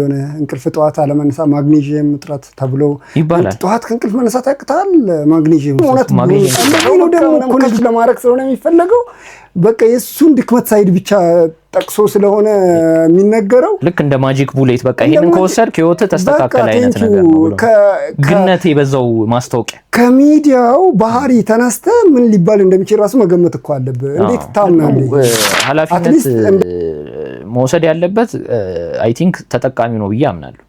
የሆነ እንቅልፍ ጠዋት አለመነሳ ማግኒዥየም እጥረት ተብሎ ይባላል። ጠዋት ከእንቅልፍ መነሳት ያቅታል ማግኒዥየም ነው ደግሞ ኮሌጅ ለማድረግ ስለሆነ የሚፈልገው በቃ የሱን ድክመት ሳይድ ብቻ ጠቅሶ ስለሆነ የሚነገረው ልክ እንደ ማጂክ ቡሌት በቃ ይሄንን ከወሰድክ ህይወት ተስተካከለ አይነት ነገር ነው ብሎ ግነት የበዛው ማስታወቂያ ከሚዲያው ባህሪ ተነስተ ምን ሊባል እንደሚችል ራሱ መገመት እኮ አለብህ። እንዴት ታምናለህ? ኃላፊነት መውሰድ ያለበት አይ ቲንክ ተጠቃሚው ነው ብዬ አምናለሁ።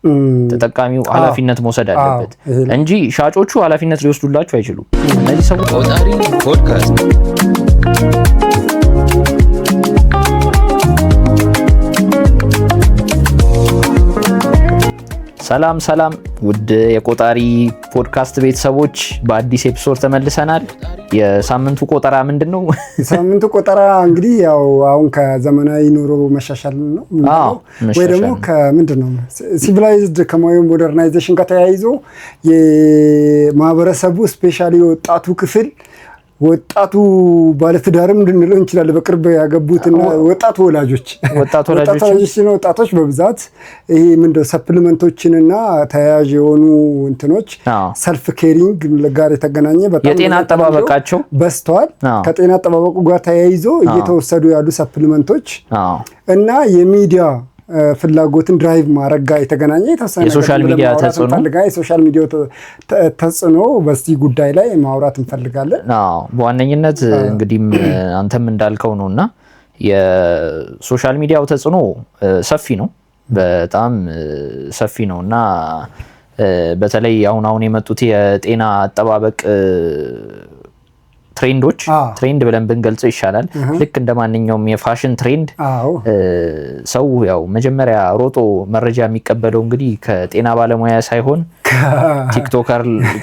ተጠቃሚው ኃላፊነት መውሰድ አለበት እንጂ ሻጮቹ ኃላፊነት ሊወስዱላችሁ አይችሉም። እነዚህ ሰዎች ቆጣሪ ፖድካስት ሰላም ውድ የቆጣሪ ፖድካስት ቤተሰቦች በአዲስ ኤፒሶድ ተመልሰናል። የሳምንቱ ቆጠራ ምንድነው? የሳምንቱ ቆጠራ እንግዲህ ያው አሁን ከዘመናዊ ኑሮ መሻሻል ነው ወይ ደግሞ ከምንድነው ሲቪላይዝድ ከሞደርናይዜሽን ጋር ተያይዞ የማህበረሰቡ ስፔሻሊ ወጣቱ ክፍል ወጣቱ ባለትዳርም እንድንለው እንችላለን። በቅርብ ያገቡትና ወጣቱ ወላጆች ነው። ወጣቶች በብዛት ይሄ ምንድነው ሰፕሊመንቶችንና ተያያዥ የሆኑ እንትኖች ሰልፍ ኬሪንግ ጋር የተገናኘ በጣም የጤና አጠባበቃቸው በስተዋል። ከጤና አጠባበቁ ጋር ተያይዞ እየተወሰዱ ያሉ ሰፕሊመንቶች እና የሚዲያ ፍላጎትን ድራይቭ ማድረግ ጋር የተገናኘ የሶሻል ሚዲያ ተጽዕኖ በዚህ ጉዳይ ላይ ማውራት እንፈልጋለን። በዋነኝነት እንግዲህ አንተም እንዳልከው ነውና የሶሻል ሚዲያው ተጽዕኖ ሰፊ ነው፣ በጣም ሰፊ ነውና በተለይ አሁን የመጡት የጤና አጠባበቅ ትሬንድ ብለን ብንገልጸው ይሻላል። ልክ እንደማንኛውም የፋሽን ትሬንድ ሰው ያው መጀመሪያ ሮጦ መረጃ የሚቀበለው እንግዲህ ከጤና ባለሙያ ሳይሆን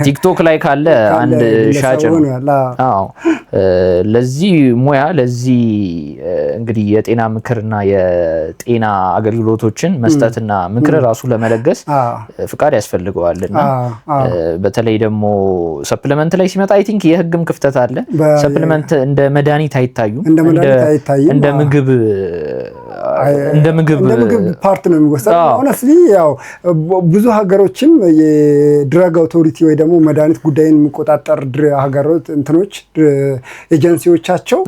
ቲክቶክ ላይ ካለ አንድ ሻጭ ነው። ለዚህ ሙያ ለዚህ እንግዲህ የጤና ምክርና የጤና አገልግሎቶችን መስጠትና ምክር ራሱ ለመለገስ ፍቃድ ያስፈልገዋልና በተለይ ደግሞ ሰፕሊመንት ላይ ሲመጣ አይ ቲንክ የህግም ክፍተት አለ። ሰፕሊመንት እንደ መድኃኒት አይታዩም፣ እንደ ምግብ ፓርት ነው የሚወሰደው። ሆነስሊ ያው ብዙ ሀገሮችም የድራግ አውቶሪቲ ወይ ደግሞ መድኃኒት ጉዳይን የሚቆጣጠር ሀገሮች እንትኖች ኤጀንሲዎቻቸው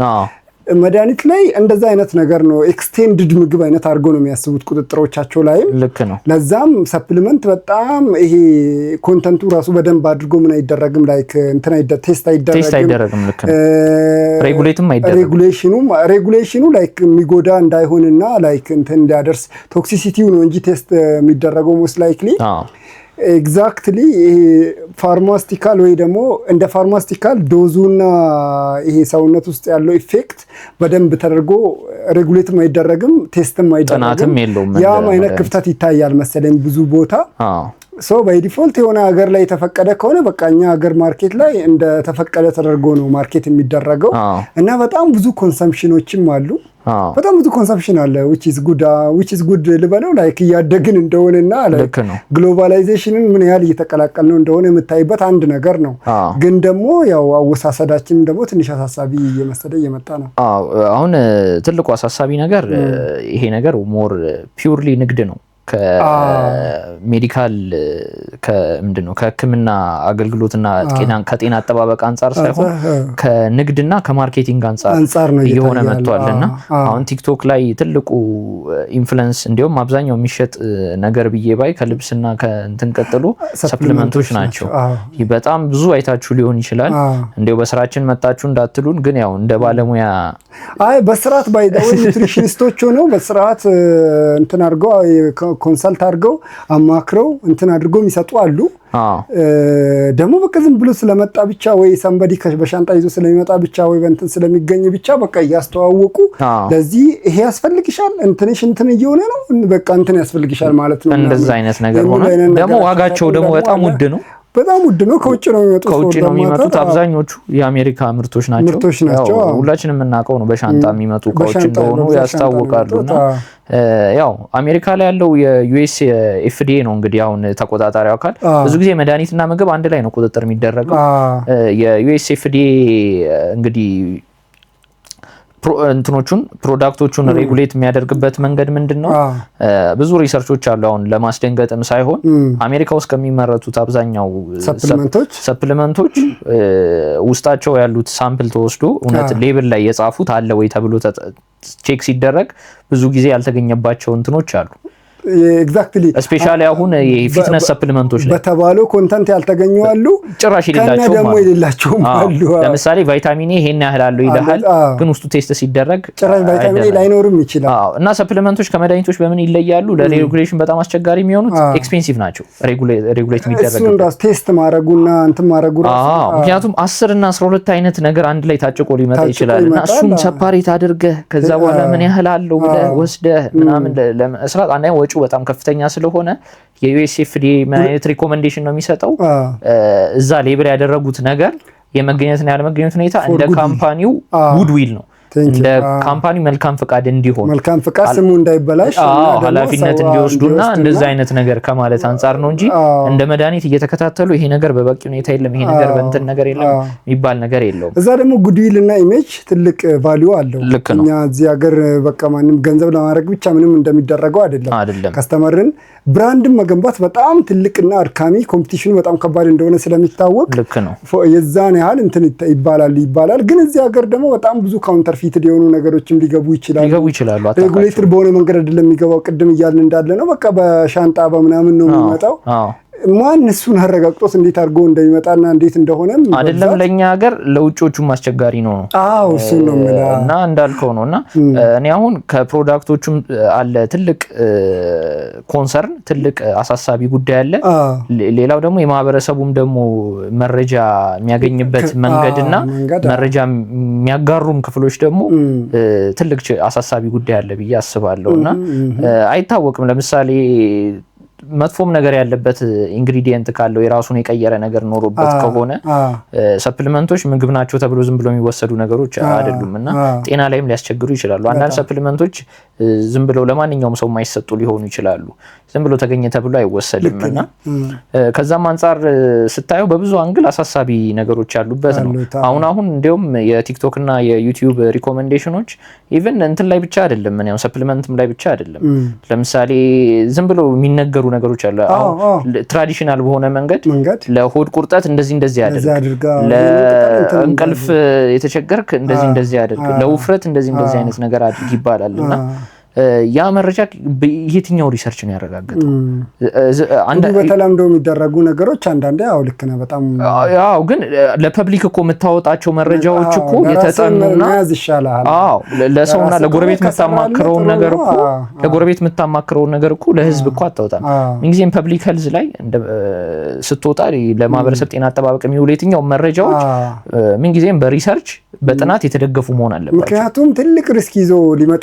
መድኃኒት ላይ እንደዛ አይነት ነገር ነው ኤክስቴንድድ ምግብ አይነት አድርገው ነው የሚያስቡት ቁጥጥሮቻቸው ላይ። ልክ ነው። ለዛም ሰፕሊመንት በጣም ይሄ ኮንተንቱ ራሱ በደንብ አድርጎ ምን አይደረግም ላይክ እንትና ቴስት አይደረግም። ልክ ነው። ሬጉሌትም አይደረግም። ሬጉሌሽኑ ላይክ የሚጎዳ እንዳይሆንና ላይክ እንትን እንዲያደርስ ቶክሲሲቲው ነው እንጂ ቴስት የሚደረገው ሞስት ላይክሊ ኤግዛክትሊ ይሄ ፋርማስቲካል ወይ ደግሞ እንደ ፋርማስቲካል ዶዙና ይሄ ሰውነት ውስጥ ያለው ኢፌክት በደንብ ተደርጎ ሬጉሌትም አይደረግም፣ ቴስትም አይደረግም። ያም አይነት ክፍተት ይታያል መሰለኝ ብዙ ቦታ። ባይ ዲፎልት የሆነ ሀገር ላይ የተፈቀደ ከሆነ በቃ እኛ ሀገር ማርኬት ላይ እንደ ተፈቀደ ተደርጎ ነው ማርኬት የሚደረገው እና በጣም ብዙ ኮንሰምፕሽኖችም አሉ። በጣም ብዙ ኮንሰምፕሽን አለ which is good ልበለው ላይክ እያደግን እንደሆነና ላይክ ግሎባላይዜሽንን ምን ያህል እየተቀላቀልነው እንደሆነ የምታይበት አንድ ነገር ነው። ግን ደግሞ ያው አወሳሰዳችን ደግሞ ትንሽ አሳሳቢ እየመሰለ እየመጣ ነው። አሁን ትልቁ አሳሳቢ ነገር ይሄ ነገር ሞር ፒውርሊ ንግድ ነው። ከሜዲካል ከምንድነው ከሕክምና አገልግሎትና ከጤና አጠባበቅ አንፃር ሳይሆን ከንግድና ከማርኬቲንግ አንፃር እየሆነ መጥቷልና አሁን ቲክቶክ ላይ ትልቁ ኢንፍሉዌንስ እንዲሁም አብዛኛው የሚሸጥ ነገር ብዬ ባይ ከልብስና ከእንትን ቀጥሎ ሰፕሊመንቶች ናቸው። በጣም ብዙ አይታችሁ ሊሆን ይችላል። እንዲሁ በስራችን መጣችሁ እንዳትሉን፣ ግን ያው እንደ ባለሙያ በስርዓት ባይዳው ኒውትሪሽኒስቶች ሆነው በስርዓት እንትን አድርገው ኮንሰልት አድርገው አማክረው እንትን አድርገው የሚሰጡ አሉ። ደግሞ በቃ ዝም ብሎ ስለመጣ ብቻ ወይ ሰንበዲ በሻንጣ ይዞ ስለሚመጣ ብቻ ወይ በእንትን ስለሚገኝ ብቻ በቃ እያስተዋወቁ ለዚህ ይሄ ያስፈልግሻል እንትን እየሆነ ነው በቃ እንትን ያስፈልግሻል ማለት ነው። እንደዛ አይነት ነገር ሆነ ደግሞ ዋጋቸው ደግሞ በጣም ውድ ነው። ከውጭ ነው የሚመጡት። አብዛኞቹ የአሜሪካ ምርቶች ናቸው። ሁላችንም የምናውቀው ነው በሻንጣ የሚመጡ እቃዎች እንደሆኑ ያስታውቃሉና ያው አሜሪካ ላይ ያለው የዩኤስ ኤፍዲኤ ነው እንግዲህ አሁን ተቆጣጣሪው አካል። ብዙ ጊዜ መድኃኒትና ምግብ አንድ ላይ ነው ቁጥጥር የሚደረገው። የዩኤስ ኤፍዲኤ እንግዲህ እንትኖቹን ፕሮዳክቶቹን ሬጉሌት የሚያደርግበት መንገድ ምንድነው? ብዙ ሪሰርቾች አሉ። አሁን ለማስደንገጥም ሳይሆን አሜሪካ ውስጥ ከሚመረቱት አብዛኛው ሰፕሊመንቶች ውስጣቸው ያሉት ሳምፕል ተወስዶ እውነት ሌብል ላይ የጻፉት አለ ወይ ተብሎ ቼክ ሲደረግ ብዙ ጊዜ ያልተገኘባቸው እንትኖች አሉ። ኤግዛክትሊ ስፔሻሊ አሁን የፊትነስ ሰፕሊመንቶች ላይ በተባለው ኮንተንት ያልተገኙ አሉ፣ ጭራሽ የሌላቸው አሉ። ለምሳሌ ቫይታሚን ኤ ይሄን ያህል አለው ይላል፣ ግን ውስጡ ቴስት ሲደረግ ጭራሽ ቫይታሚን ኤ ላይኖርም ይችላል። እና ሰፕሊመንቶች ከመድኃኒቶች በምን ይለያሉ? ለሬጉሌሽን በጣም አስቸጋሪ የሚሆኑት ኤክስፔንሲቭ ናቸው። ሬጉሌት የሚደረግ እሱን ራስ ቴስት ማድረጉና እንትን ማድረጉ ራስ ምክንያቱም 10 እና 12 አይነት ነገር አንድ ላይ ታጭቆ ሊመጣ ይችላል እና እሱን ሰፓሬት አድርገህ ከዛ በኋላ ምን ያህል አለው ብለህ ወስደህ ምናምን ለመስራት አንዳንዴ ወጪው በጣም ከፍተኛ ስለሆነ የዩኤስኤፍዲኤ ምን አይነት ሪኮመንዴሽን ነው የሚሰጠው? እዛ ሌብል ያደረጉት ነገር የመገኘትና ያለመገኘት ሁኔታ እንደ ካምፓኒው ጉድዊል ነው። እንደ ካምፓኒ መልካም ፍቃድ እንዲሆን መልካም ፍቃድ ስሙ እንዳይበላሽ ኃላፊነት እንዲወስዱና እንደዛ አይነት ነገር ከማለት አንፃር ነው እንጂ እንደ መድኃኒት እየተከታተሉ ይሄ ነገር በበቂ ሁኔታ የለም፣ ይሄ ነገር በእንትን ነገር የለም የሚባል ነገር የለውም። እዛ ደግሞ ጉድዊል እና ኢሜጅ ትልቅ ቫልዩ አለው። እኛ እዚህ ሀገር በቃ ማንም ገንዘብ ለማድረግ ብቻ ምንም እንደሚደረገው አይደለም። ከስተመርን ብራንድን መገንባት በጣም ትልቅና አድካሚ፣ ኮምፒቲሽኑ በጣም ከባድ እንደሆነ ስለሚታወቅ ልክ ነው የዛን ያህል እንትን ይባላል። ግን እዚህ ሀገር ደግሞ በጣም ብዙ ካውንተር ፊትድ የሆኑ ነገሮችም ሊገቡ ይችላሉ። ሬጉሌተር በሆነ መንገድ አይደለም የሚገባው። ቅድም እያልን እንዳለ ነው በቃ በሻንጣ በምናምን ነው የሚመጣው። ማን እሱን አረጋግጦት እንዴት አድርጎ እንደሚመጣና እንዴት እንደሆነም አይደለም ለኛ ሀገር ለውጮቹም አስቸጋሪ ነው። እሱ ነው እና እንዳልከው ነውና እኔ አሁን ከፕሮዳክቶቹም አለ ትልቅ ኮንሰርን፣ ትልቅ አሳሳቢ ጉዳይ አለ። ሌላው ደግሞ የማህበረሰቡም ደግሞ መረጃ የሚያገኝበት መንገድና መረጃ የሚያጋሩም ክፍሎች ደግሞ ትልቅ አሳሳቢ ጉዳይ አለ ብዬ አስባለሁና አይታወቅም ለምሳሌ መጥፎም ነገር ያለበት ኢንግሪዲየንት ካለው የራሱን የቀየረ ነገር ኖሮበት ከሆነ ሰፕሊመንቶች ምግብ ናቸው ተብሎ ዝም ብሎ የሚወሰዱ ነገሮች አይደሉምና ጤና ላይም ሊያስቸግሩ ይችላሉ። አንዳንድ ሰፕሊመንቶች ዝም ብለው ለማንኛውም ሰው የማይሰጡ ሊሆኑ ይችላሉ። ዝም ብሎ ተገኘ ተብሎ አይወሰድምና ከዛም አንፃር ስታየው በብዙ አንግል አሳሳቢ ነገሮች ያሉበት ነው። አሁን እንዲያውም የቲክቶክ እና የዩቲዩብ ሪኮመንዴሽኖች ኢቭን እንትን ላይ ብቻ አይደለም፣ እኔ ሰፕሊመንትም ላይ ብቻ አይደለም። ለምሳሌ ዝም ብሎ የሚነገሩ ነገሮች አሉ። አሁን ትራዲሽናል በሆነ መንገድ ለሆድ ቁርጠት እንደዚህ ያደርግ፣ ለእንቅልፍ የተቸገርክ እንደዚህ ያደርግ፣ ለውፍረት እንደዚህ አይነት ነገር አድርግ ይባላልና ያ መረጃ የትኛው ሪሰርች ነው ያረጋገጠው? አንድ በተለምዶ የሚደረጉ ነገሮች አንዳንዴ ያው ልክ ነው በጣም ያው ግን ለፐብሊክ እኮ የምታወጣቸው መረጃዎች እኮ የተጠኑና ለሰውና ለጎረቤት የምታማክረውን ነገር እኮ ለህዝብ እኮ አታወጣም። እንግዲህ ፐብሊክ ሄልዝ ላይ ስትወጣ ለማህበረሰብ ጤና አጠባበቅ የሚውሉ የትኛው መረጃዎች ምን ጊዜም በሪሰርች በጥናት የተደገፉ መሆን አለባቸው። ምክንያቱም ትልቅ ሪስክ ይዞ ሊመጡ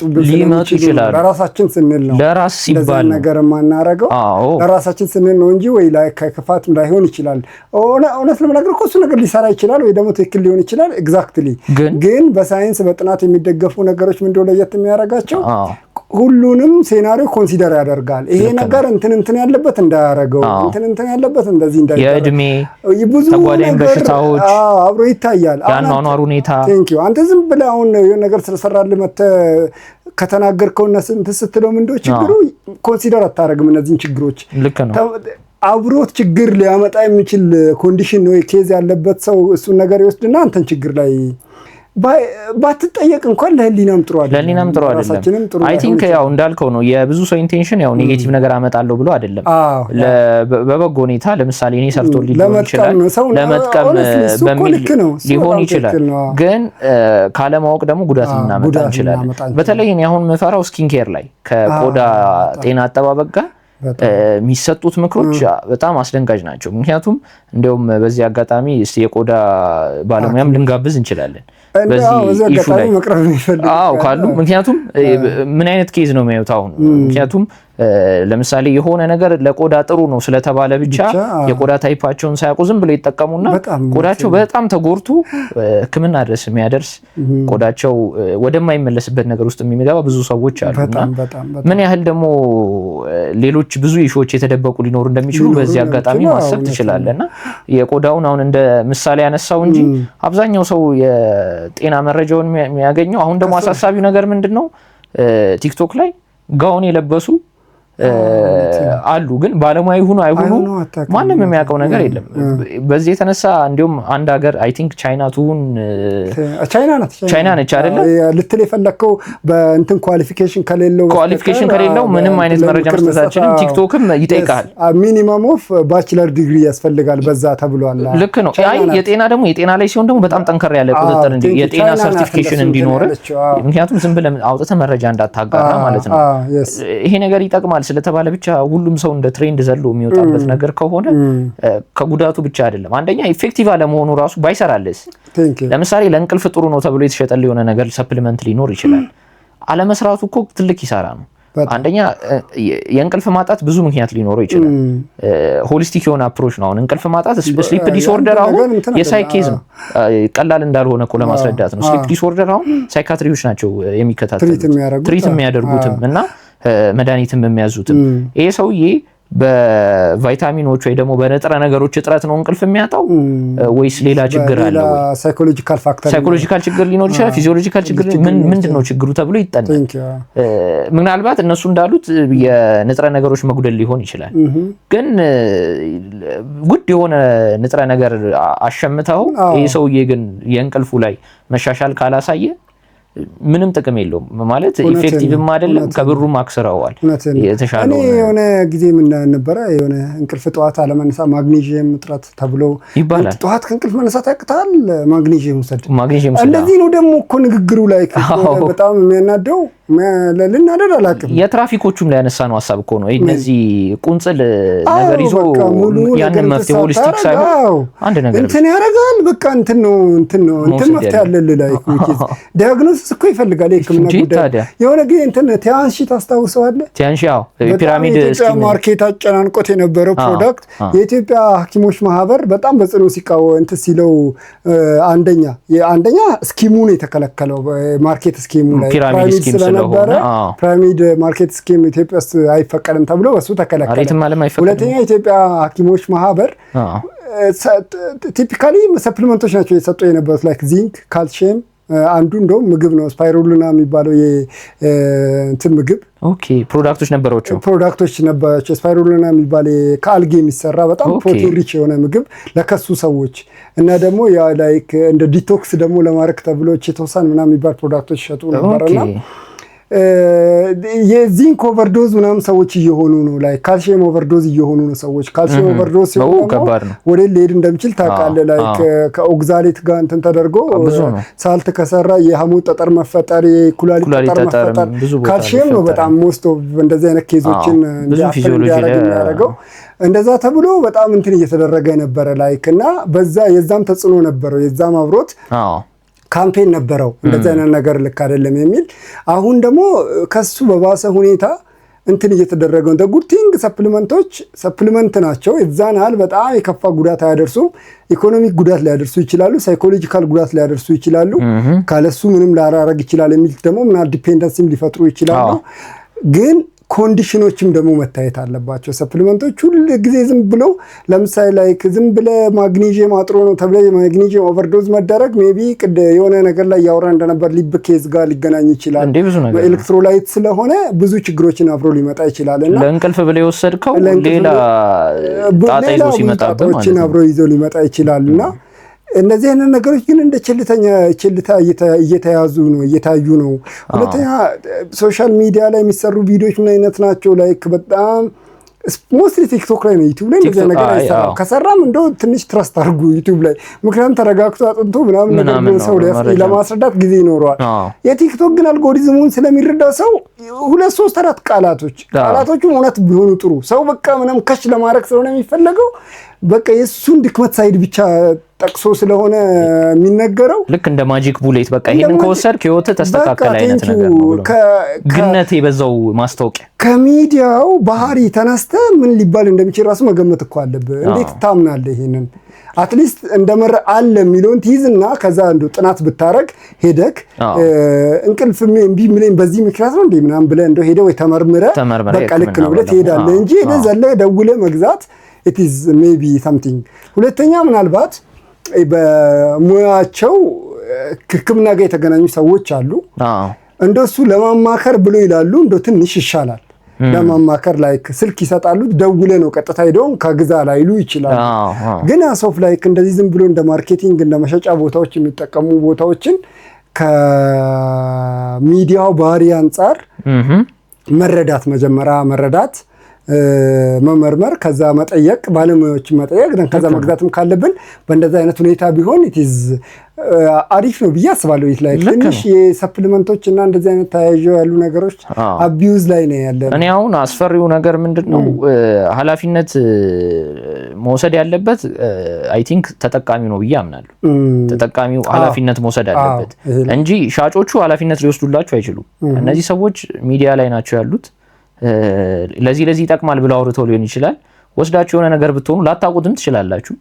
ይችላሉ። ለራሳችን ስንል ነው ለራስ ሲባል ነገር ማናረገው ለራሳችን ስንል ነው እንጂ ወይ ላይ ከክፋትም ላይሆን ይችላል። እውነት ለመናገር እኮ እሱ ነገር ሊሰራ ይችላል ወይ ደግሞ ትክክል ሊሆን ይችላል። ኤግዛክትሊ ግን በሳይንስ በጥናት የሚደገፉ ነገሮች ምንድነው ለየት የሚያደርጋቸው? ሁሉንም ሴናሪዮ ኮንሲደር ያደርጋል። ይሄ ነገር እንትን ያለበት እንዳያረገው እንትን ያለበት እንደዚህ የእድሜ ብዙ ተጓዳኝ በሽታዎች አብሮ ይታያል። ያኗኗር ሁኔታ አንተ ዝም ብለህ አሁን የሆነ ነገር ስለሰራልህ መተህ ከተናገርከውና ስትለው ምንድነው ችግሩ ኮንሲደር አታረግም። እነዚህን ችግሮች ልክ ነው አብሮት ችግር ሊያመጣ የሚችል ኮንዲሽን ነው ኬዝ ያለበት ሰው እሱን ነገር ይወስድና አንተን ችግር ላይ ባትጠየቅ እንኳን ለህሊናም ጥሩ አይደለም። አይ ቲንክ ያው እንዳልከው ነው የብዙ ሰው ኢንቴንሽን ያው ኔጌቲቭ ነገር አመጣለሁ ብሎ አይደለም። በበጎ ሁኔታ ለምሳሌ እኔ ሰርቶ ሊሆን ይችላል ለመጥቀም በሚል ሊሆን ይችላል። ግን ካለማወቅ ደግሞ ጉዳት ልናመጣ እንችላለን። በተለይ እኔ አሁን የምፈራው ስኪን ኬር ላይ ከቆዳ ጤና አጠባበቅ ጋር የሚሰጡት ምክሮች በጣም አስደንጋጭ ናቸው። ምክንያቱም እንደውም በዚህ አጋጣሚ እስቲ የቆዳ ባለሙያም ልንጋብዝ እንችላለን በዚህ ኢሹ ላይ ካሉ ምክንያቱም ምን አይነት ኬዝ ነው የሚያዩት አሁን ምክንያቱም ለምሳሌ የሆነ ነገር ለቆዳ ጥሩ ነው ስለተባለ ብቻ የቆዳ ታይፓቸውን ሳያውቁ ዝም ብለው ይጠቀሙና ቆዳቸው በጣም ተጎርቶ ሕክምና ድረስ የሚያደርስ ቆዳቸው ወደማይመለስበት ነገር ውስጥ የሚገባ ብዙ ሰዎች አሉና ምን ያህል ደግሞ ሌሎች ብዙ ኢሹዎች የተደበቁ ሊኖሩ እንደሚችሉ በዚህ አጋጣሚ ማሰብ ትችላለህና የቆዳውን አሁን እንደ ምሳሌ ያነሳው እንጂ አብዛኛው ሰው የጤና መረጃውን የሚያገኘው አሁን ደግሞ አሳሳቢው ነገር ምንድነው ቲክቶክ ላይ ጋውን የለበሱ አሉ ግን ባለሙያ ይሁኑ አይሁኑ ማንም የሚያውቀው ነገር የለም። በዚህ የተነሳ እንዲሁም አንድ ሀገር አይ ቲንክ ቻይና ነች አይደለ ልትል የፈለከው በእንትን ኳሊፊኬሽን ከሌለው ምንም አይነት መረጃ መስጠታችንን ቲክቶክም ይጠይቃል። ሚኒመም ኦፍ ባችለር ዲግሪ ያስፈልጋል በዛ ተብሏል። ልክ ነው። አይ የጤና ላይ ሲሆን ደግሞ በጣም ጠንከር ያለ ቁጥጥር የጤና ሰርቲፊኬሽን እንዲኖር ምክንያቱም ዝም ብለህ አውጥተህ መረጃ እንዳታጋራ ማለት ነው። ይሄ ነገር ይጠቅማል ስለተባለ ብቻ ሁሉም ሰው እንደ ትሬንድ ዘሎ የሚወጣበት ነገር ከሆነ ከጉዳቱ ብቻ አይደለም። አንደኛ ኢፌክቲቭ አለመሆኑ ራሱ ባይሰራልስ ለምሳሌ ለእንቅልፍ ጥሩ ነው ተብሎ የተሸጠል የሆነ ነገር ሰፕሊመንት ሊኖር ይችላል። አለመስራቱ እኮ ትልቅ ይሳራ ነው። አንደኛ የእንቅልፍ ማጣት ብዙ ምክንያት ሊኖረው ይችላል። ሆሊስቲክ የሆነ አፕሮች ነው። እንቅልፍ ማጣት ስሊፕ ዲስኦርደር አሁን የሳይኬዝ ነው። ቀላል እንዳልሆነ እኮ ለማስረዳት ነው። ስሊፕ ዲስኦርደር አሁን ሳይካትሪዎች ናቸው የሚከታተሉት ትሪት የሚያደርጉትም እና መድኃኒትም የሚያዙትም ይሄ ሰውዬ በቫይታሚኖች ወይ ደግሞ በንጥረ ነገሮች እጥረት ነው እንቅልፍ የሚያጣው ወይስ ሌላ ችግር አለ? ሳይኮሎጂካል ችግር ሊኖር ይችላል። ፊዚዮሎጂካል ችግር ምንድነው ችግሩ ተብሎ ይጠናል። ምናልባት እነሱ እንዳሉት የንጥረ ነገሮች መጉደል ሊሆን ይችላል። ግን ጉድ የሆነ ንጥረ ነገር አሸምተው ይሄ ሰውዬ ግን የእንቅልፉ ላይ መሻሻል ካላሳየ ምንም ጥቅም የለውም ማለት ኢፌክቲቭም አይደለም። ከብሩም አክስረዋል የተሻለው የሆነ ጊዜ ምን ነበር የሆነ እንቅልፍ ጠዋት አለመነሳ ማግኒዥየም እጥረት ተብሎ ይባላል። ጠዋት ከእንቅልፍ መነሳት ያቅታል ማግኒዥየም ወሰድ እንደዚህ ነው። ደግሞ እኮ ንግግሩ ላይ በጣም የሚያናደው ለልናደድ አላውቅም። የትራፊኮቹም ላይ ያነሳ ነው ሀሳብ እኮ ነው። እነዚህ ቁንጽል ነገር ይዞ ያንን መፍትሄ ሆሊስቲክ ሳይሆን አንድ ነገር እንትን ያደርጋል። በቃ እንትን መፍትሄ አለልህ ላይ ዲያግኖሲስ እኮ ይፈልጋል የሕክምና ጉዳይ። የሆነ ጊዜ እንትን ቲያንሺ ታስታውሰዋለህ? ቲያንሺ የፒራሚድ ስኪም ማርኬት አጨናንቆት የነበረው ፕሮዳክት የኢትዮጵያ ሐኪሞች ማህበር በጣም በጽኑ እንትን ሲለው አንደኛ ስኪሙን የተከለከለው ማርኬት ስኪሙ ላይ ፒራሚድ ስኪም ነበረ ፒራሚድ ማርኬት ስኪም ኢትዮጵያ ውስጥ አይፈቀድም ተብሎ በሱ ተከለከለ። ሁለተኛ የኢትዮጵያ ሐኪሞች ማህበር ቲፒካሊ ሰፕሊመንቶች ናቸው የሰጡ የነበሩት ላይክ ዚንክ፣ ካልሲየም አንዱ እንደውም ምግብ ነው ስፓይሩሊና የሚባለው እንትን ምግብ ፕሮዳክቶች ነበራቸው ስፓይሩሊና የሚባል ከአልጌ የሚሰራ በጣም ፕሮቲን ሪች የሆነ ምግብ ለከሱ ሰዎች እና ደግሞ ያ ላይክ እንደ ዲቶክስ ደግሞ ለማድረግ ተብሎ ቼቶሳን ምናምን የሚባል ፕሮዳክቶች ይሸጡ ነበርና የዚንክ ኦቨርዶዝ ምናምን ሰዎች እየሆኑ ነው ላይ ካልሲየም ኦቨርዶዝ እየሆኑ ነው ሰዎች። ካልሲየም ኦቨርዶዝ ሲሆን ወደ ሊሄድ እንደሚችል ታውቃለህ። ላይ ከኦክዛሌት ጋር እንትን ተደርጎ ሳልት ከሰራ የሐሞት ጠጠር መፈጠር፣ የኩላሊት ጠጠር መፈጠር ካልሲየም ነው በጣም ሞስት ኦፍ እንደዚህ አይነት ኬዞችን ያደረገው። እንደዛ ተብሎ በጣም እንትን እየተደረገ ነበረ ላይክ እና በዛ የዛም ተጽዕኖ ነበረው የዛም አብሮት ካምፔን ነበረው እንደዛ አይነት ነገር ልክ አይደለም የሚል። አሁን ደግሞ ከሱ በባሰ ሁኔታ እንትን እየተደረገው እንደ ጉድቲንግ ሰፕሊመንት ናቸው። የዛን ያህል በጣም የከፋ ጉዳት አያደርሱም። ኢኮኖሚክ ጉዳት ሊያደርሱ ይችላሉ፣ ሳይኮሎጂካል ጉዳት ሊያደርሱ ይችላሉ። ካለሱ ምንም ላራረግ ይችላል የሚል ደግሞ ምናል ዲፔንደንሲም ሊፈጥሩ ይችላሉ። ግን ኮንዲሽኖችም ደግሞ መታየት አለባቸው። ሰፕሊመንቶች ሁሉ ጊዜ ዝም ብሎ ለምሳሌ ላይክ ዝም ብለ ማግኒዥየም አጥሮ ነው ተብለ ማግኒዥየም ኦቨርዶዝ መደረግ ሜቢ የሆነ ነገር ላይ ያወራ እንደነበር ሊብ ኬዝ ጋር ሊገናኝ ይችላል። ኤሌክትሮላይት ስለሆነ ብዙ ችግሮችን አብሮ ሊመጣ ይችላል እና ለእንቅልፍ ብለ የወሰድከው ሌላ ጣጣ ይዞ ሲመጣብህ ማለት ነው አብሮ ይዞ ሊመጣ ይችላልና እነዚህ አይነት ነገሮች ግን እንደ ችልታ እየተያዙ ነው እየታዩ ነው። ሁለተኛ ሶሻል ሚዲያ ላይ የሚሰሩ ቪዲዮዎች ምን አይነት ናቸው? ላይክ በጣም ሞስትሊ ቲክቶክ ላይ ነው። ዩቲዩብ ላይ እንደዚህ ነገር አይሰራም። ከሰራም እንደው ትንሽ ትረስት አድርጉ ዩቲዩብ ላይ፣ ምክንያቱም ተረጋግቶ አጥንቶ ምናምን ነገር ሰው ለማስረዳት ጊዜ ይኖረዋል። የቲክቶክ ግን አልጎሪዝሙን ስለሚረዳው ሰው 2 3 4 ቃላቶቹ እውነት ቢሆኑ ጥሩ ሰው በቃ ምንም ከሽ ለማድረግ ስለሆነ የሚፈለገው በቃ የሱን ድክመት ሳይድ ብቻ ጠቅሶ ስለሆነ የሚነገረው ልክ እንደ ማጂክ ቡሌት በቃ ይሄንን ከወሰድክ ህይወት ተስተካከለ አይነት ነገር ነው ብሎ ግነት የበዛው ማስታወቂያ ከሚዲያው ባህሪ ተነስተ ምን ሊባል እንደሚችል ራሱ መገመት እኮ አለብህ። እንዴት ታምናለህ? ይሄንን አትሊስት እንደመረ አለ የሚለውን ትይዝና ከዛ እንደው ጥናት ብታረግ ሄደክ እንቅልፍ እምቢ ምንም በዚህ ምክንያት ነው እንዴ ምናምን ብለህ እንደው ሄደህ ወይ ተመርምረህ በቃ ልክ ነው ብለህ ትሄዳለህ እንጂ ለዘለ ደውለህ መግዛት it is maybe something። ሁለተኛ ምናልባት በሙያቸው ሕክምና ጋር የተገናኙ ሰዎች አሉ እንደሱ ለማማከር ብሎ ይላሉ እንደው ትንሽ ይሻላል ለማማከር ላይክ ስልክ ይሰጣሉ ደውለህ ነው ቀጥታ ሄደው ከግዛ ላይሉ ይችላል። ግን አሶፍ ላይክ እንደዚህ ዝም ብሎ እንደ ማርኬቲንግ እንደ መሸጫ ቦታዎች የሚጠቀሙ ቦታዎችን ከሚዲያው ባህሪ አንፃር መረዳት መጀመሪያ መረዳት መመርመር ከዛ መጠየቅ ባለሙያዎች መጠየቅ ደን ከዛ መግዛትም ካለብን በእንደዛ አይነት ሁኔታ ቢሆን it is አሪፍ ነው ብዬ አስባለሁ። ይት ላይ ትንሽ የሰፕሊመንቶች እና እንደዚህ አይነት ተያይዞ ያሉ ነገሮች አቢዩዝ ላይ ነው ያለው። እኔ አሁን አስፈሪው ነገር ምንድነው ኃላፊነት መውሰድ ያለበት አይ ቲንክ ተጠቃሚው ነው ብዬ አምናለሁ። ተጠቃሚው ኃላፊነት መውሰድ አለበት እንጂ ሻጮቹ ኃላፊነት ሊወስዱላቸው አይችሉም። እነዚህ ሰዎች ሚዲያ ላይ ናቸው ያሉት ለዚህ ይጠቅማል ብለው አውርተው ሊሆን ይችላል። ወስዳችሁ የሆነ ነገር ብትሆኑ ላታውቁትም ትችላላችሁ።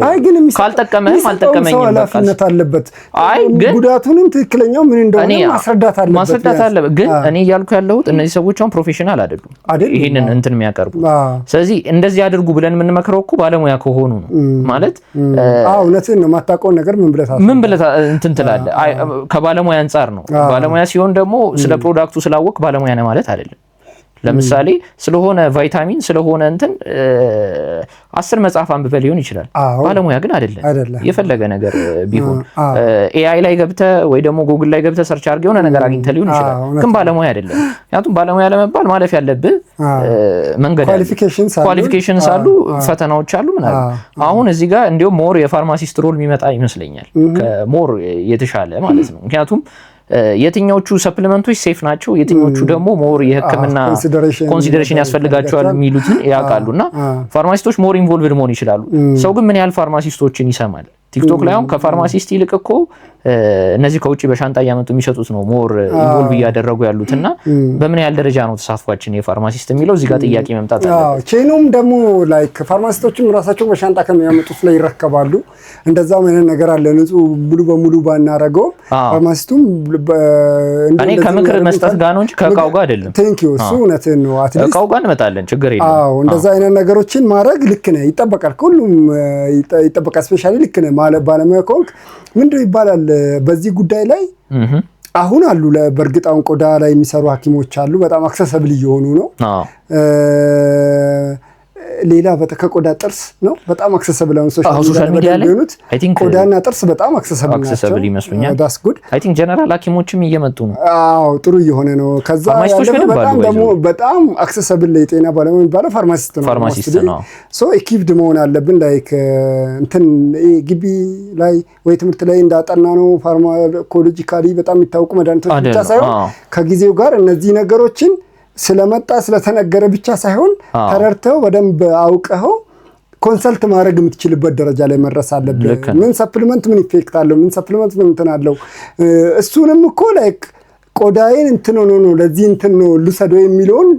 አይ ግን ካልጠቀመም አልጠቀመኝም ኃላፊነት አለበት። አይ ግን ጉዳቱንም ትክክለኛው ምን እንደሆነ ማስረዳት አለበት። ግን እኔ እያልኩ ያለሁት እነዚህ ሰዎች አሁን ፕሮፌሽናል አይደሉም ይሄንን እንትን የሚያቀርቡ። ስለዚህ እንደዚህ አድርጉ ብለን የምንመክረው እኮ ባለሙያ ከሆኑ ነው ማለት። እውነትን ነው የማታውቀው ነገር ምን ብለህ እንትን ትላለህ። ከባለሙያ አንፃር ነው። ባለሙያ ሲሆን ደግሞ ስለ ፕሮዳክቱ ስላወቅ ባለሙያ ነህ ማለት አይደለም። ለምሳሌ ስለሆነ ቫይታሚን ስለሆነ እንትን 10 መጽሐፍ አንብበህ ሊሆን ይችላል። ባለሙያ ግን አይደለም። የፈለገ ነገር ቢሆን ኤአይ ላይ ገብተህ ወይ ደግሞ ጉግል ላይ ገብተህ ሰርች አድርገህ የሆነ ነገር አግኝተህ ሊሆን ይችላል። ግን ባለሙያ አይደለም። ምክንያቱም ባለሙያ ለመባል ማለፍ ያለብህ መንገድ ኳሊፊኬሽንስ አሉ፣ ፈተናዎች አሉ ምናምን። አሁን እዚህ ጋር እንዲያውም ሞር የፋርማሲስት ሮል የሚመጣ ይመስለኛል ከሞር የተሻለ ማለት ነው። ምክንያቱም የትኞቹ ሰፕሊመንቶች ሴፍ ናቸው የትኞቹ ደግሞ ሞር የህክምና ኮንሲደሬሽን ያስፈልጋቸዋል የሚሉትን ያውቃሉና ፋርማሲስቶች ሞር ኢንቮልቭድ መሆን ይችላሉ። ሰው ግን ምን ያህል ፋርማሲስቶችን ይሰማል? ቲክቶክ ላይ አሁን ከፋርማሲስት ይልቅ እኮ እነዚህ ከውጪ በሻንጣ ያመጡ የሚሸጡት ነው ሞር ኢንቮልቭ እያደረጉ ያሉትና በምን ያህል ደረጃ ነው ተሳትፏችን የፋርማሲስት የሚለው እዚህ ጋር ጥያቄ መምጣት አለበት። ቼኑም ደግሞ ላይክ ፋርማሲስቶችም ራሳቸው በሻንጣ ከሚያመጡት ላይ ይረከባሉ። እንደዛው ምን ነገር አለ ንጹህ ሙሉ በሙሉ ባናረገው ፋርማሲስቱም እኔ ከምክር መስጠት ጋር ነው እንጂ ከእቃው ጋር አይደለም። ቴንክ ዩ እሱ እውነትን ነው። አትሊስት እቃው ጋር እንመጣለን ችግር የለም። እንደዛ አይነት ነገሮችን ማድረግ ልክ ነው ይጠበቃል። ሁሉም ይጠበቃል። ስፔሻሊ ልክ ነው ማለት ባለሙያ ከሆንክ ምንድነው ይባላል በዚህ ጉዳይ ላይ አሁን አሉ በእርግጥ አሁን ቆዳ ላይ የሚሰሩ ሐኪሞች አሉ በጣም አክሰሰብል እየሆኑ ነው። ሌላ ከቆዳ ጥርስ ነው በጣም አክሰሰብል ነው። ሶሻል ሚዲያ ላይ አይ ቲንክ ቆዳና ጥርስ በጣም አክሰሰብል ይመስሉኛል። ዳስ ጉድ አይ ቲንክ ጀነራል ሐኪሞችም እየመጡ ነው። ጥሩ እየሆነ ነው። ከዛ ያለው በጣም ደግሞ በጣም አክሰሰብል የጤና ባለሙያ የሚባለው ፋርማሲስት ነው። ሶ ኢኪፕድ መሆን አለብን ላይክ እንትን ግቢ ላይ ወይ ትምህርት ላይ እንዳጠና ነው ፋርማኮሎጂካሊ በጣም የሚታወቁ መድኃኒቶች ብቻ ሳይሆን ከጊዜው ጋር እነዚህ ነገሮችን ስለመጣ ስለተነገረ ብቻ ሳይሆን ተረድተው በደንብ አውቀው ኮንሰልት ማድረግ የምትችልበት ደረጃ ላይ መድረስ አለበት። ምን ሰፕሊመንት ምን ኢፌክት አለው ምን ሰፕሊመንት ምን እንትን አለው እሱንም እኮ ላይክ ቆዳዬን እንትን ነው ለዚህ እንትን ነው ልሰደው የሚለውን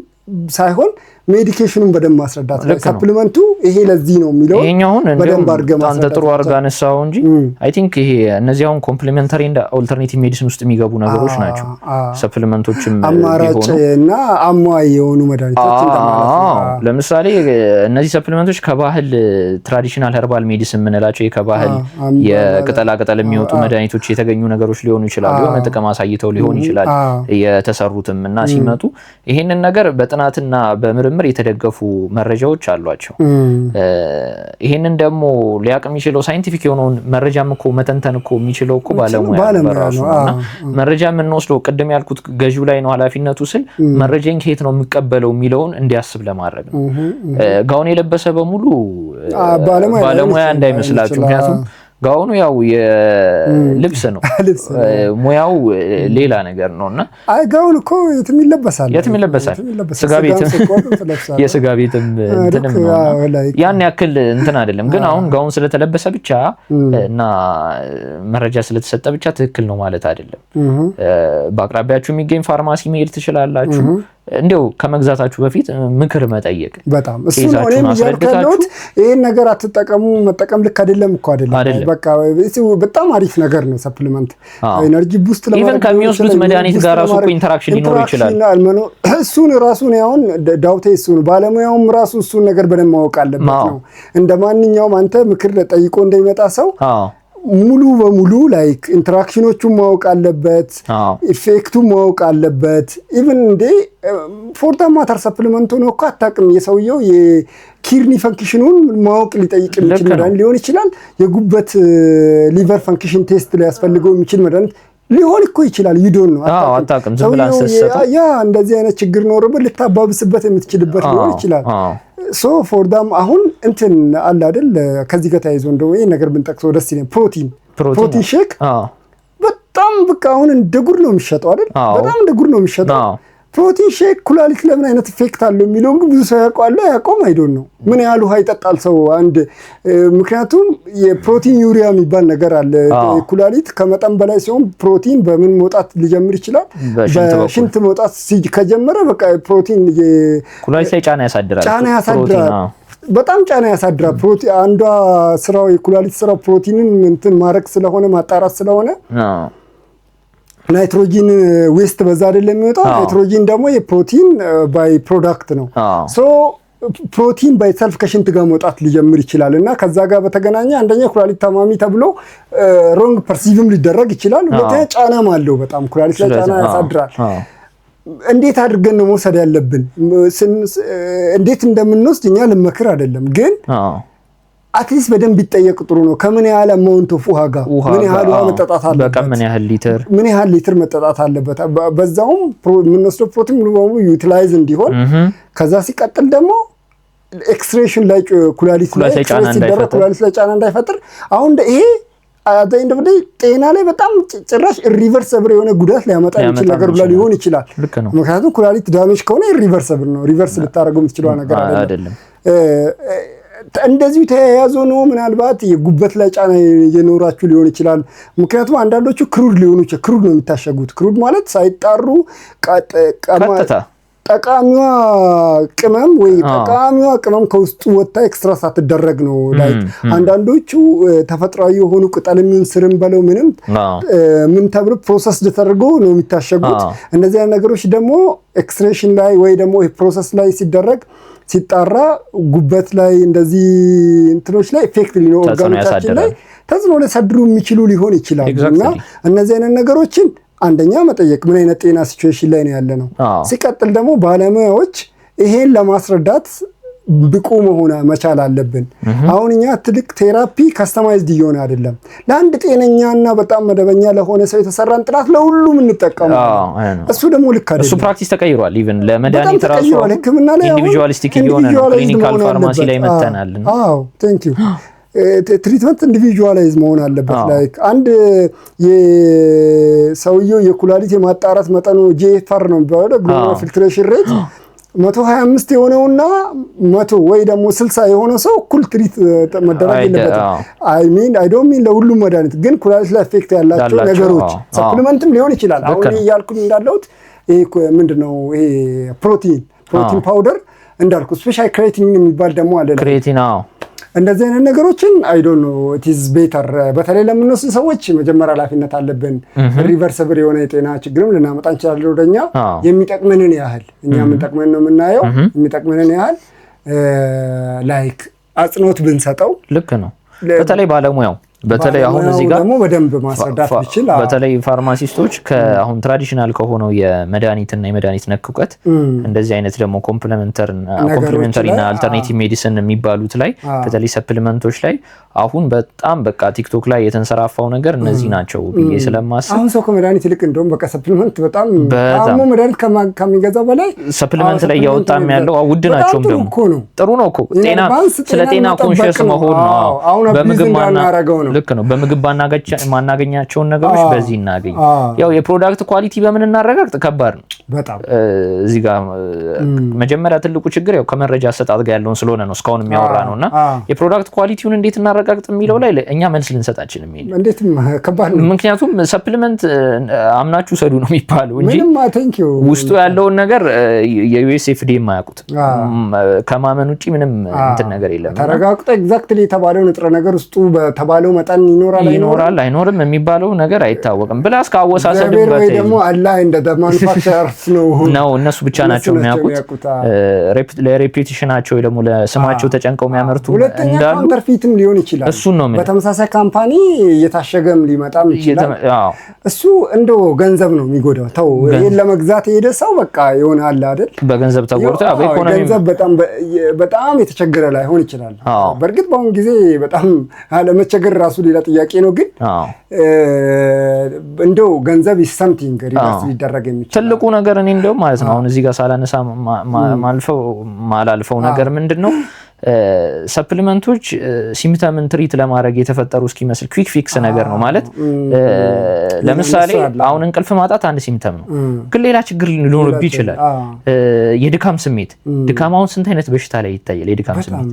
ሳይሆን ሜዲኬሽኑን በደንብ ማስረዳት ነው። ሰፕሊመንቱ ይሄ ለዚህ ነው የሚለው ይሄኛውን በደንብ አድርገህ ማስረዳት አንተ ጥሩ አድርገህ አነሳው እንጂ አይ ቲንክ ይሄ እነዚህ አሁን ኮምፕሊሜንተሪ እና ኦልተርኔቲቭ ሜዲሲን ውስጥ የሚገቡ ነገሮች ናቸው። ሰፕሊመንቶችም አማራጭና አሟይ የሆኑ መድኃኒቶች እንደማለት ነው። ለምሳሌ እነዚህ ሰፕሊመንቶች ከባህል ትራዲሽናል ኸርባል ሜዲሲን የምንላቸው ከባህል የቅጠላ ቅጠል የሚወጡ መድኃኒቶች የተገኙ ነገሮች ሊሆኑ ይችላሉ። የሆነ ጥቅም አሳይተው ሊሆን ይችላል የተሰሩትም እና ሲመጡ ይሄንን ነገር በጥናትና በምርምር የተደገፉ መረጃዎች አሏቸው። ይሄንን ደግሞ ሊያቅ የሚችለው ሳይንቲፊክ የሆነውን መረጃም እኮ መተንተን እኮ የሚችለው እኮ ባለሙያ ነው። መረጃ የምንወስደው ቅድም ያልኩት ገዢው ላይ ነው ኃላፊነቱ ስል መረጃን ከየት ነው የሚቀበለው የሚለውን እንዲያስብ ለማድረግ ነው። ጋውን የለበሰ በሙሉ ባለሙያ እንዳይመስላችሁ። ምክንያቱም ጋውኑ ያው የልብስ ነው ሙያው ሌላ ነገር ነውና አይ ጋውን እኮ የትም ይለበሳል ስጋ ቤትም የስጋ ቤትም እንትንም ነው ያን ያክል እንትን አይደለም ግን አሁን ጋውን ስለተለበሰ ብቻ እና መረጃ ስለተሰጠ ብቻ ትክክል ነው ማለት አይደለም በአቅራቢያችሁ የሚገኝ ፋርማሲ መሄድ ትችላላችሁ እንደው ከመግዛታችሁ በፊት ምክር መጠየቅ በጣም እሱ ነው እኔም ያልከለውት ይሄን ነገር አትጠቀሙ መጠቀም ልክ አይደለም እኮ አይደለም በቃ በጣም አሪፍ ነገር ነው ሰፕሊመንት ኤነርጂ ቡስት ለማድረግ ኢቭን ከሚወስዱት መድኃኒት ጋር ራሱ ኢንተራክሽን ሊኖር ይችላል እሱን ራሱን ያውን ዳውቴ እሱን ባለሙያውም ራሱ እሱን ነገር በደንብ ማወቅ አለበት ነው እንደማንኛውም አንተ ምክር ለጠይቆ እንደሚመጣ ሰው ሙሉ በሙሉ ላይክ ኢንተራክሽኖቹን ማወቅ አለበት ኢፌክቱን ማወቅ አለበት ኢቭን እንደ ፎር ዘ ማተር ሰፕሊመንቱ ነው እኮ አታውቅም የሰውየው የኪድኒ ፈንክሽኑን ማወቅ ሊጠይቅ የሚችል መድኃኒት ሊሆን ይችላል የጉበት ሊቨር ፈንክሽን ቴስት ሊያስፈልገው የሚችል መድኃኒት ሊሆን እኮ ይችላል ይዶን ነው አታውቅም ዝም ብላ አንሰሰተ ያ እንደዚህ አይነት ችግር ኖርበት ልታባብስበት የምትችልበት ሊሆን ይችላል ሶ ፎር ዳም አሁን እንትን አለ አይደል ከዚህ ጋር ተያይዞ እንደው ይሄ ነገር ብንጠቅሰው ደስ ይላል ፕሮቲን ሼክ በጣም በቃ አሁን እንደ ጉድ ነው የሚሸጠው አይደል በጣም እንደ ጉድ ነው የሚሸጠው ፕሮቲን ሼክ ኩላሊት ለምን አይነት ኢፌክት አለው የሚለው ግን ብዙ ሰው ያውቀው አይዶን ነው ምን ያህል ውሃ ይጠጣል ሰው አንድ ምክንያቱም የፕሮቲን ዩሪያ የሚባል ነገር አለ ኩላሊት ከመጠን በላይ ሲሆን ፕሮቲን በምን መውጣት ሊጀምር ይችላል በሽንት መውጣት ከጀመረ በቃ ፕሮቲን ኩላሊት ላይ ጫና ያሳድራል በጣም ጫና ያሳድራል ፕሮቲን አንዷ ስራው የኩላሊት ስራው ፕሮቲንን እንትን ማረክ ስለሆነ ማጣራት ስለሆነ ናይትሮጂን ዌስት በዛ አይደለም የሚወጣው ናይትሮጂን ደግሞ የፕሮቲን ባይ ፕሮዳክት ነው ሶ ፕሮቲን ባይ ሰልፍ ከሽንት ጋር መውጣት ሊጀምር ይችላልና ከዛ ጋር በተገናኘ አንደኛ ኩላሊት ታማሚ ተብሎ ሮንግ ፐርሲቭም ሊደረግ ይችላል ሁለተኛ ጫናም አለው በጣም ኩላሊት ላይ ጫና ያሳድራል እንዴት አድርገን ነው መውሰድ ያለብን እንዴት እንደምንወስድ እኛ ለመክር አይደለም ግን አትሊስት በደንብ ቢጠየቅ ጥሩ ነው ከምን ያህል አማውንት ኦፍ ውሃ ጋር ምን ያህል ውሃ መጠጣት አለበት በቃ ምን ያህል ሊትር መጠጣት አለበት በዛውም የምንወስደው ፕሮቲን ሙሉ በሙሉ ዩቲላይዝ እንዲሆን ከዛ ሲቀጥል ደግሞ ኤክስትሬሽን ላይ ኩላሊት ላይ ጫና እንዳይፈጥር አሁን ይሄ አዳኝ ደግሞ ጤና ላይ በጣም ጭራሽ ሪቨርሰብል የሆነ ጉዳት ሊያመጣ ይችላል ነገር ብላ ሊሆን ይችላል ምክንያቱም ኩላሊት ዳሜጅ ከሆነ ሪቨርሰብል ነው ሪቨርስ ልታረገው የምትችለው ነገር አይደለም እንደዚህ ተያያዙ ነው ምናልባት የጉበት ላይ ጫና የኖራችሁ ሊሆን ይችላል ምክንያቱም አንዳንዶቹ ክሩድ ሊሆኑ ይችላል ክሩድ ነው የሚታሸጉት ክሩድ ማለት ሳይጣሩ ጠቃሚዋ ቅመም ወይ ጠቃሚዋ ቅመም ከውስጡ ወጣ ኤክስትራ ሳትደረግ ነው ላይክ አንዳንዶቹ ተፈጥሯዊ የሆኑ ቅጠልምን ስርም በለው ምንም ምን ተብሎ ፕሮሰስ ተደርጎ ነው የሚታሸጉት እነዚህ ነገሮች ደግሞ ኤክስትሬሽን ላይ ወይ ደግሞ ፕሮሰስ ላይ ሲደረግ ሲጣራ ጉበት ላይ እንደዚህ እንትኖች ላይ ኢፌክት ሊኖር ኦርጋኖቻችን ላይ ተጽዕኖ ሊያሳድሩ የሚችሉ ሊሆን ይችላልና እነዚህ አይነት ነገሮችን አንደኛ መጠየቅ ምን አይነት ጤና ሲቹዌሽን ላይ ነው ያለነው ሲቀጥል ደግሞ ባለሙያዎች ይሄን ለማስረዳት ብቁ መሆን መቻል አለብን አሁን እኛ ትልቅ ቴራፒ ካስተማይዝድ ይሆን አይደለም ለአንድ ጤነኛና በጣም መደበኛ ለሆነ ሰው የተሰራን ጥራት ለሁሉም እንጠቀማለን እሱ ደግሞ ልክ አይደለም እሱ ፕራክቲስ ተቀይሯል ኢቭን ለመድኃኒት ራሱ ህክምና ላይ ኢንዲቪጁዋሊስቲክ የሆነ ክሊኒካል ፋርማሲ ላይ መተናል ቴንክ ዩ ትሪትመንት ኢንዲቪጁዋላይዝ መሆን አለበት ላይክ አንድ የሰውየው የኩላሊት የማጣራት መጠኑ ጂኤፍአር ነው የሚባለው ግሎባል ፊልትሬሽን ሬት 125 የሆነውና 100 ወይ ደግሞ 60 የሆነው ሰው እኩል ትሪት መደረግ የለበትም አይ ዶንት ሚን ለሁሉም መድኃኒት ግን ኩላሊት ላይ ኢፌክት ያላቸው ነገሮች ሰፕሊመንትም ሊሆን ይችላል አሁን ያልኩት እንዳለውት ይሄ ምንድነው ይሄ ፕሮቲን ፓውደር እንዳልኩ ስፔሻል ክሬቲን የሚባል ደግሞ አለ ክሬቲን እንደዚህ አይነት ነገሮችን አይ ዶንት ኖ ኢት ኢዝ ቤተር በተለይ ለምንወስድ ሰዎች መጀመሪያ ኃላፊነት አለብን ሪቨርሰብል የሆነ የጤና ችግርም ልናመጣ እንችላለን ወደኛ የሚጠቅመንን ያህል እኛ ምን ጠቅመን ነው የምናየው የሚጠቅመንን ያህል ላይክ አጽኖት ብንሰጠው ልክ ነው በተለይ ባለሙያው በተለይ አሁን እዚህ ጋር ደግሞ በደንብ ማስረዳት ይችላል በተለይ ፋርማሲስቶች ከአሁን ትራዲሽናል ከሆነው የመድኃኒትና የመድኃኒት ነክ ዕውቀት እንደዚህ አይነት ደግሞ ኮምፕሊሜንተሪ እና አልተርኔቲቭ ሜዲሲን የሚባሉት ላይ በተለይ ሰፕሊመንቶች ላይ አሁን በጣም በቃ ቲክቶክ ላይ የተንሰራፋው ነገር እነዚህ ናቸው ብዬ ስለማስብ አሁን ሰው ከመድኃኒት ይልቅ እንደውም በቃ ሰፕሊመንት በጣም መድኃኒት ከሚገዛው ላይ ሰፕሊመንት ላይ ያወጣም ያለው ውድ ናቸውም ደግሞ ጥሩ ነው እኮ ጤና ስለ ጤና ኮንሺየስ መሆን ነው በምግብ ማናረገው ነው ልክ ነው። በምግብ ማናገኛቸውን ነገሮች በዚህ እናገኝ። ያው የፕሮዳክት ኳሊቲ በምን እናረጋግጥ? ከባድ ነው በጣም። እዚህ ጋር መጀመሪያ ትልቁ ችግር ያው ከመረጃ አሰጣጥ ጋር ያለውን ስለሆነ ነው እስካሁን የሚያወራ ነውና የፕሮዳክት ኳሊቲውን እንዴት እናረጋግጥ የሚለው ላይ እኛ መልስ ልንሰጥ አንችልም። እንዴትም ከባድ ነው። ምክንያቱም ሰፕሊመንት አምናችሁ ሰዱ ነው የሚባለው እንጂ ውስጡ ያለውን ነገር የዩኤስኤፍዲ የማያውቁት ከማመን ውጪ ምንም እንትን ነገር የለም። ተረጋግጦ ኤግዛክትሊ የተባለው ንጥረ ነገር ውስጡ በተባለው መጠን ይኖራል አይኖርም የሚባለው ነገር አይታወቅም። ብላ እስከ አወሳሰዱ ወይ ደግሞ አላህ እንደ ማኑፋክቸረርስ ነው እነሱ ብቻ ናቸው የሚያውቁት። ለሬፒቲሽናቸው ወይ ደግሞ ለስማቸው ተጨንቀው የሚያመርቱ እንዳሉ ካውንተርፊትም ሊሆን ይችላል። እሱን ነው በተመሳሳይ ካምፓኒ እየታሸገም ሊመጣም ይችላል። እሱ እንደው ገንዘብ ነው የሚጎዳው። ተው ይሄን ለመግዛት የሄደ ሰው በቃ ይሆናል አይደል? በገንዘብ ተጎድቶ በኢኮኖሚ ገንዘብ በጣም የተቸገረ ላይሆን ይችላል። በእርግጥ በአሁን ጊዜ በጣም ለመቸገር ራሱ ሌላ ጥያቄ ነው። ግን እንደው ገንዘብ something ሪቨርስ ሊደረግ የሚችል ትልቁ ነገር እኔ እንደው ማለት ነው አሁን እዚህ ጋር ሳላነሳ ማላልፈው ነገር ምንድነው ሰፕሊመንቶች ሲምፕተምን ትሪት ለማድረግ የተፈጠሩ እስኪመስል ኩዊክ ፊክስ ነገር ነው ማለት። ለምሳሌ አሁን እንቅልፍ ማጣት አንድ ሲምፕተም ነው፣ ግን ሌላ ችግር ሊኖርብህ ይችላል። የድካም ስሜት ድካም አሁን ስንት አይነት በሽታ ላይ ይታያል። የድካም ስሜት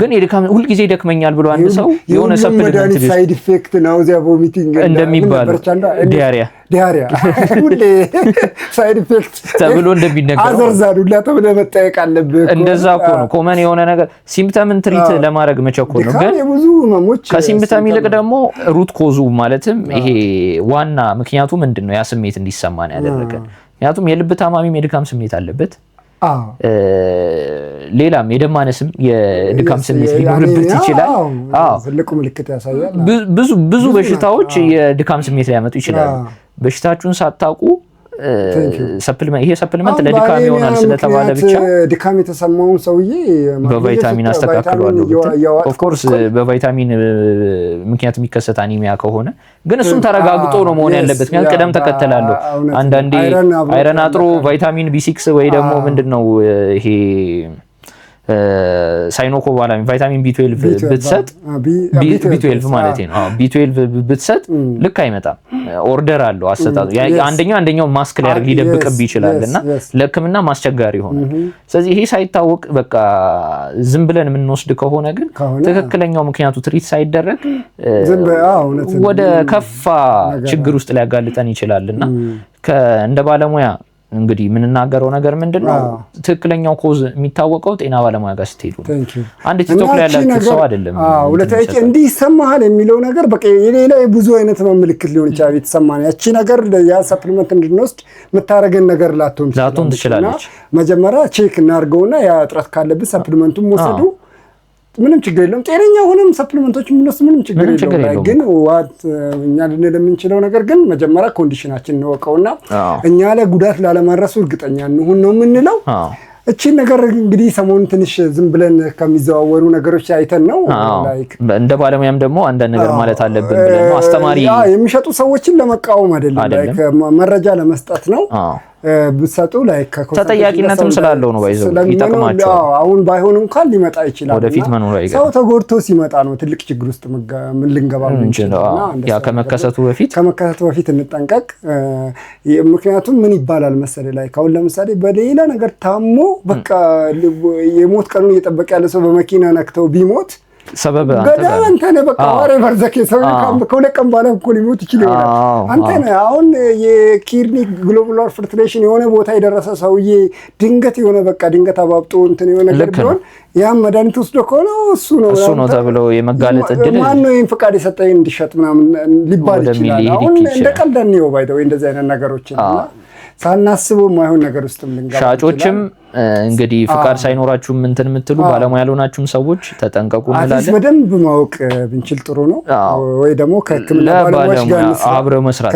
ግን የድካም ሁሉ ጊዜ ይደክመኛል ብሎ አንድ ሰው የሆነ ሰፕሊመንት ሳይድ ኢፌክት ናውዚያ ቮሚቲንግ እንደሚባለው ዲያሪያ ሁሌ ሳይድ ኢፌክት ተብሎ እንደሚነገረው አዘርዛዱላ ተብሎ መጠየቅ አለብህ። እንደዛ እኮ ነው ኮመን የሆነ ነገር ሲምፕተምን ትሪት ለማድረግ መቸኮል ነው። ግን የብዙ ህመሞች ከሲምፕተም ይልቅ ደግሞ ሩት ኮዙ ማለትም ይሄ ዋና ምክንያቱ ምንድነው ያ ስሜት እንዲሰማን ያደረገ። ምክንያቱም የልብ ታማሚም የድካም ስሜት አለበት። ሌላም የደም ማነስም የድካም ስሜት ሊኖርበት ይችላል። ትልቁ ምልክት ያሳያል። ብዙ በሽታዎች የድካም ስሜት ሊያመጡ ይችላሉ። በሽታችሁን ሳታውቁ ይሄ ሰፕሊመንት ለድካም ይሆናል ስለተባለ ብቻ ድካም የተሰማውን ሰውዬ በቫይታሚን አስተካክሏለሁ። ኦፍ ኮርስ በቫይታሚን ምክንያት የሚከሰት አኒሚያ ከሆነ ግን እሱም ተረጋግጦ ነው መሆን ያለበት። ምክንያቱም ቅደም ተከተል አለው። አንዳንዴ አይረን አጥሮ ቫይታሚን ቢ6 ወይ ደግሞ ምንድነው ይሄ ሳይኖኮባላሚን ቫይታሚን ቢ12 ብትሰጥ ቢ12 ማለት ነው። ቢ12 ብትሰጥ ልክ አይመጣም። ኦርደር አለው አሰጣጡ። አንደኛው ማስክ ሊያደርግ ሊደብቅብህ ይችላልና ለሕክምና ማስቸጋሪ ይሆናል። ስለዚህ ይሄ ሳይታወቅ በቃ ዝም ብለን የምንወስድ ከሆነ ግን ትክክለኛው ምክንያቱ ትሪት ሳይደረግ ወደ ከፋ ችግር ውስጥ ሊያጋልጠን ይችላልና እንደ ባለሙያ እንግዲህ የምንናገረው ነገር ምንድነው ትክክለኛው ኮዝ የሚታወቀው ጤና ባለሙያ ጋር ስትሄዱ አንድ ቲክቶክ ላይ ያላችሁ ሰው አይደለም። ሁለታች እንዲህ ይሰማሃል የሚለው ነገር በቃ የሌላ ብዙ አይነት ምልክት ሊሆን ይችላል። የተሰማን ያቺ ነገር ያ ሰፕሊመንት እንድንወስድ የምታረገን ነገር ላትሆን ትችላለች። መጀመሪያ ቼክ እናርገውና ያ እጥረት ካለብን ሰፕሊመንቱን ወሰዱ ምንም ችግር የለም። ጤነኛ ሆነም ሰፕሊመንቶች ምንስ ምንም ችግር የለም። ግን እኛ ልንል የምንችለው ነገር ግን መጀመሪያ ኮንዲሽናችን እንወቀውና እኛ ላይ ጉዳት ላለማድረሱ እርግጠኛ እንሁን ነው የምንለው። እቺን ነገር እንግዲህ ሰሞኑን ትንሽ ዝም ብለን ከሚዘዋወሩ ነገሮች አይተን ነው እንደ ባለሙያም ደግሞ አንዳንድ ነገር ማለት አለብን ብለን ነው። አስተማሪ የሚሸጡ ሰዎችን ለመቃወም አይደለም መረጃ ለመስጠት ነው። ብትሰጡ ተጠያቂነትም ስላለው ነው ባይዘው ይጠቅማቸው። አሁን ባይሆን እንኳን ሊመጣ ይችላል። ወደፊት መኖር አይገርም። ሰው ተጎድቶ ሲመጣ ነው ትልቅ ችግር ውስጥ ምን ልንገባ እንችላለን። ያ ከመከሰቱ በፊት እንጠንቀቅ። ምክንያቱም ምን ይባላል መሰለህ አሁን ለምሳሌ በሌላ ነገር ታሞ በቃ የሞት ቀኑን እየጠበቀ ያለ ሰው በመኪና ነክተው ቢሞት ሰበብ አንተ ነህ። በቃ ወሬ በርዘክ ሰው ከሁለት ቀን በኋላ እኮ ሊሞት ይችላል። አንተ ነህ። አሁን የኪድኒ ግሎቡላር ፊልትሬሽን የሆነ ቦታ የደረሰ ሰውዬ ድንገት አባብጦ የሆነ ነገር ቢሆን ያም መድኃኒት ወስዶ ከሆነ እሱ ነው ተብሎ የመጋለጥ እድል ማነው ይሄን ፍቃድ የሰጠኝ እንዲሸጥ ምናምን ሊባል ይችላል። አሁን እንደ ቀልድ ነው ባይደው እንደዚህ አይነት ነገሮችን ሳናስበው ማይሆን ነገር ውስጥም ልንገባ ሻጮችም እንግዲህ ፍቃድ ሳይኖራችሁ እንትን የምትሉ ባለሙያ ያልሆናችሁም ሰዎች ተጠንቀቁ እንላለን። በደንብ ማወቅ ብንችል ጥሩ ነው። ወይ ደግሞ ከሕክምና ባለሙያዎች ጋር አብረው መስራት።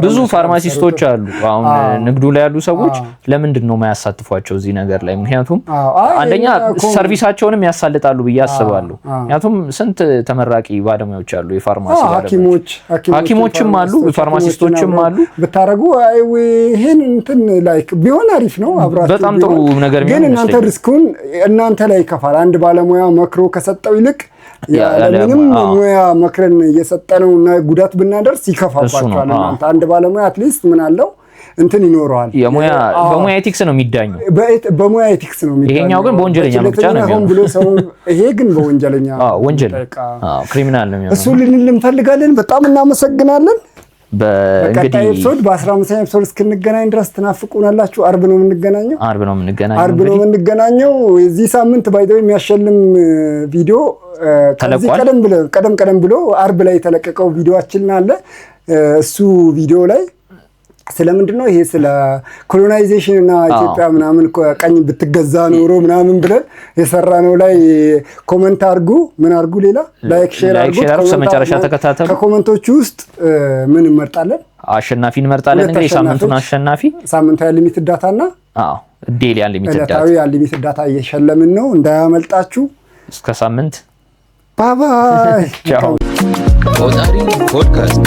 ብዙ ፋርማሲስቶች አሉ አሁን ንግዱ ላይ ያሉ ሰዎች ለምንድን ነው የማያሳትፏቸው እዚህ ነገር ላይ? ምክንያቱም አንደኛ ሰርቪሳቸውንም ያሳልጣሉ ብዬ አስባለሁ። ምክንያቱም ስንት ተመራቂ ባለሙያዎች አሉ፣ የፋርማሲ ሐኪሞችም አሉ፣ ፋርማሲስቶችም አሉ። ብታረጉ ይሄን እንትን ላይክ ቢሆን አሪፍ ነው። አብራችሁ በጣም ጥሩ ነገር ግን እናንተ ሪስኩን እናንተ ላይ ይከፋል። አንድ ባለሙያ መክሮ ከሰጠው ይልቅ ያለምንም ሙያ መክረን እየሰጠነው እና ጉዳት ብናደርስ ይከፋባችኋል። እናንተ አንድ ባለሙያ አትሊስት ምን አለው እንትን ይኖረዋል። በሙያ ኤቲክስ ነው የሚዳኘው። በሙያ ኤቲክስ ነው የሚዳኘው። ይሄኛው ግን በወንጀለኛ ብቻ ነው የሚሆነው። ይሄ ግን በወንጀለኛ ወንጀል ክሪሚናል ነው የሚሆነው። እሱ ልንል እንፈልጋለን። በጣም እናመሰግናለን። በቀጣይ ኤፒሶድ በ15ኛ ኤፒሶድ እስክንገናኝ ድረስ ትናፍቁናላችሁ። አርብ ነው የምንገናኘው። የዚህ ሳምንት ባይዘው የሚያሸልም ቪዲዮ ከዚህ ቀደም ብሎ አርብ ላይ የተለቀቀው ቪዲዮአችን አለ። እሱ ቪዲዮ ላይ ስለምንድነው ይሄ ስለ ኮሎናይዜሽን እና ኢትዮጵያ ምናምን ቀኝ ብትገዛ ኖሮ ምናምን ብለን የሰራነው ላይ ኮሜንት አድርጉ። ምን አድርጉ? ሌላ ላይክ ሼር አድርጉ። መጨረሻ ተከታተሉ። ከኮሜንቶቹ ውስጥ ምን እንመርጣለን? አሸናፊ እንመርጣለን። እንግዲህ ሳምንቱን አሸናፊ ሳምንታዊ ሊሚትድ ዳታ እና ዴሊ አንሊሚትድ ዳታ ዕለታዊ አንሊሚትድ ዳታ እየሸለምን ነው። እንዳያመልጣችሁ። እስከ ሳምንት ባይ ባይ። ቻው። ቆጣሪ ፖድካስት